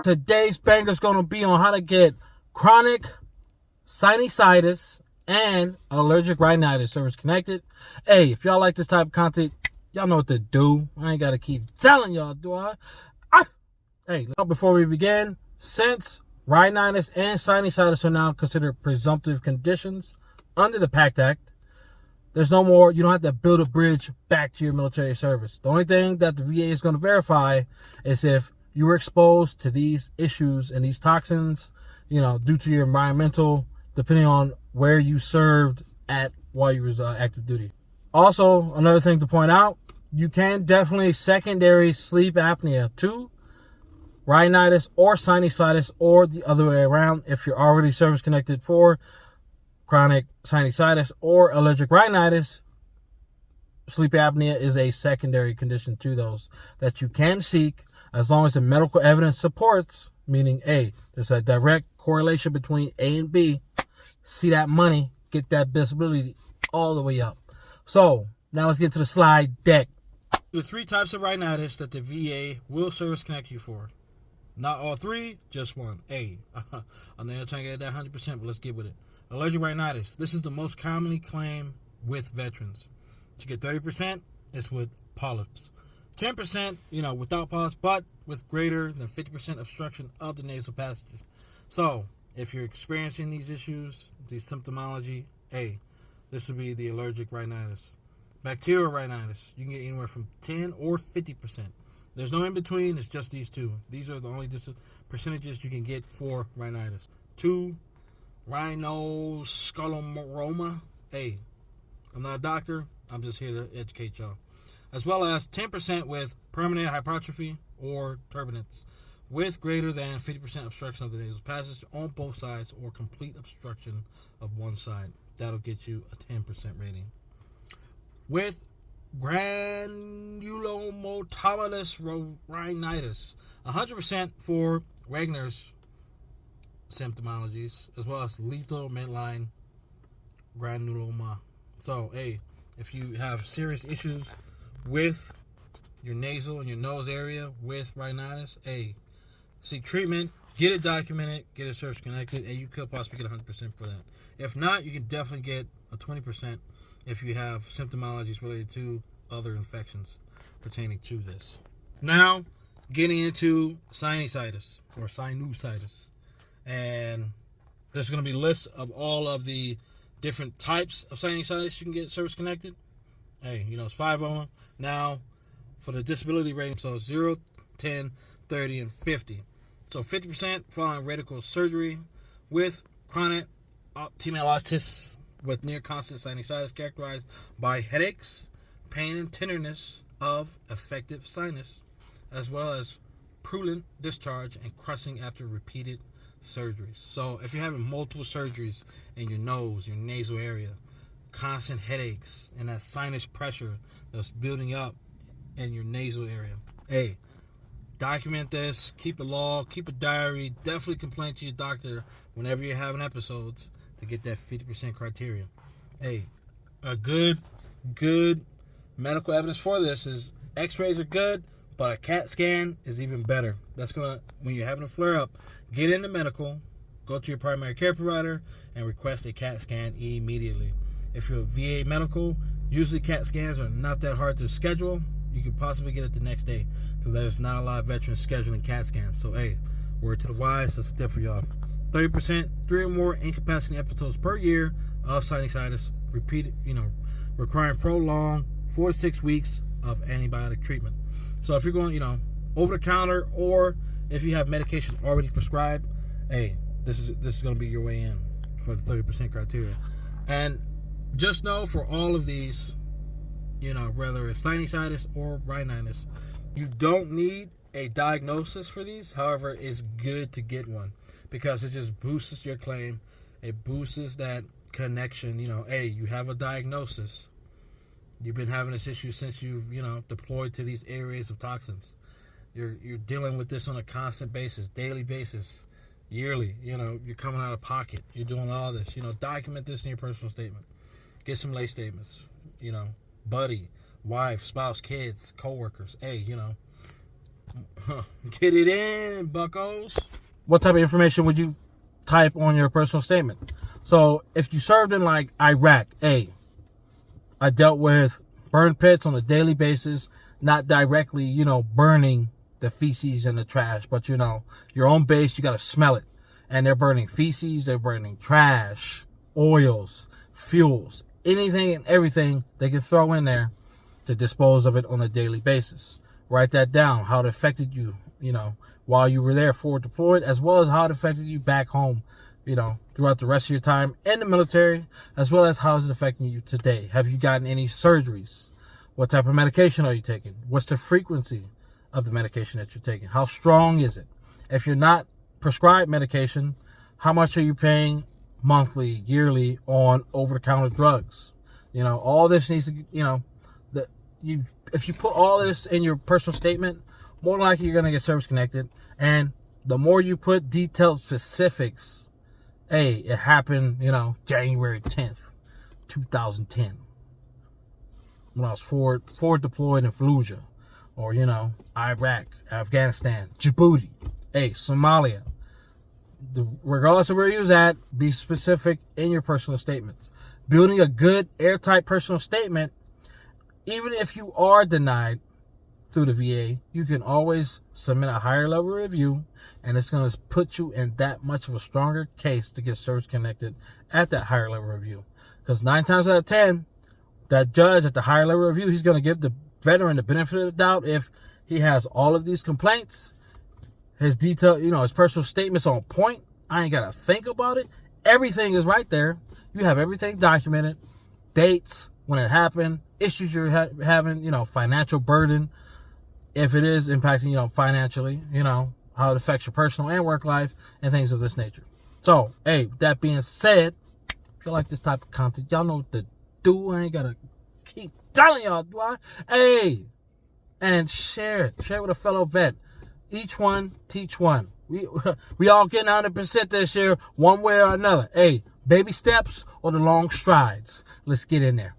Today's banger is going to be on how to get chronic sinusitis and allergic rhinitis service connected. Hey, if y'all like this type of content, y'all know what to do. I ain't got to keep telling y'all, do I? Hey, before we begin, since rhinitis and sinusitis are now considered presumptive conditions under the Pact Act, there's no more, you don't have to build a bridge back to your military service. The only thing that the VA is going to verify is if you were exposed to these issues and these toxins, due to your environmental, depending on where you served at while you was active duty. Also, another thing to point out, you can definitely secondary sleep apnea to rhinitis or sinusitis, or the other way around. If you're already service connected for chronic sinusitis or allergic rhinitis, sleep apnea is a secondary condition to those that you can seek as long as the medical evidence supports, meaning A, there's a direct correlation between A and B. See that money, get that disability all the way up. So now let's get to the slide deck. There are 3 types of rhinitis that the VA will service connect you for. Not all 3, just one. A. I'm not trying to get that 100%, but let's get with it. Allergic rhinitis. This is the most commonly claimed with veterans. To get 30%, it's with polyps. 10%, without polyps, but with greater than 50% obstruction of the nasal passages. So, if you're experiencing these issues, these symptomology, this would be the allergic rhinitis. Bacterial rhinitis, you can get anywhere from 10 or 50%. There's no in between, it's just these 2. These are the only percentages you can get for rhinitis. 2, rhinoscoloroma. I'm not a doctor, I'm just here to educate y'all. As well as 10% with permanent hypertrophy or turbinates with greater than 50% obstruction of the nasal passage on both sides or complete obstruction of one side. That'll get you a 10% rating. With granulomatous rhinitis, 100% for Wagner's symptomologies, as well as lethal midline granuloma. So, if you have serious issues with your nasal and your nose area with rhinitis, seek treatment, get it documented, get it service connected, and you could possibly get 100% for that. If not, you can definitely get a 20% if you have symptomologies related to other infections pertaining to this. Now, getting into sinusitis or sinusitis. And there's going to be lists of all of the different types of sinusitis you can get service connected. It's 5 of them. Now, for the disability rating, so 0, 10, 30, and 50. So 50% following radical surgery with chronic ophthalmitis with near constant sinusitis characterized by headaches, pain and tenderness of affected sinus, as well as purulent discharge and crusting after repeated surgeries. So if you're having multiple surgeries in your nose, your nasal area, constant headaches, and that sinus pressure that's building up in your nasal area, document this, keep a log, keep a diary, definitely complain to your doctor whenever you're having episodes to get that 50% criteria. A good medical evidence for this is x-rays are good, but a CAT scan is even better. That's going to, when you're having a flare-up, get into medical, go to your primary care provider, and request a CAT scan immediately. If you're a VA medical, usually CAT scans are not that hard to schedule. You could possibly get it the next day because there's not a lot of veterans scheduling CAT scans. So, word to the wise, that's a tip for y'all. 30%, 3 or more incapacitating episodes per year of sinusitis, repeated, requiring prolonged 4 to 6 weeks of antibiotic treatment. So if you're going, over the counter, or if you have medication already prescribed, this is going to be your way in for the 30% criteria. And just know for all of these, whether it's sinusitis or rhinitis, you don't need a diagnosis for these. However, it's good to get one because it just boosts your claim. It boosts that connection. You have a diagnosis. You've been having this issue since you deployed to these areas of toxins. You're dealing with this on a constant basis, daily basis, yearly. You're coming out of pocket. You're doing all this. Document this in your personal statement. Get some lay statements. Buddy, wife, spouse, kids, co-workers. Get it in, buckos. What type of information would you type on your personal statement? So if you served in like Iraq, I dealt with burn pits on a daily basis, not directly, burning the feces and the trash, but your own base, you got to smell it. And they're burning feces, they're burning trash, oils, fuels, anything and everything they can throw in there to dispose of it on a daily basis. Write that down, how it affected you, while you were there forward deployed, as well as how it affected you back home, throughout the rest of your time in the military, as well as how is it affecting you today. Have you gotten any surgeries? What type of medication are you taking? What's the frequency of the medication that you're taking? How strong is it? If you're not prescribed medication, how much are you paying monthly, yearly on over-the-counter drugs? All this needs to, if you put all this in your personal statement, more likely you're going to get service connected. And the more you put detailed specifics, it happened, January 10th, 2010. When I was forward deployed in Fallujah, or, Iraq, Afghanistan, Djibouti, Somalia. Regardless of where you was at, be specific in your personal statements. Building a good, airtight personal statement, even if you are denied through the VA, you can always submit a higher level review, and it's going to put you in that much of a stronger case to get service connected at that higher level review. Because 9 times out of 10, that judge at the higher level review, he's going to give the veteran the benefit of the doubt if he has all of these complaints, his detail, his personal statements on point. I ain't got to think about it. Everything is right there. You have everything documented, dates, when it happened, issues you're having, financial burden, if it is impacting, financially, how it affects your personal and work life and things of this nature. So, that being said, if you like this type of content, y'all know what to do. I ain't got to keep telling y'all, do I? And share it. Share it with a fellow vet. Each one, teach one. We all getting 100% this year, one way or another. Baby steps or the long strides. Let's get in there.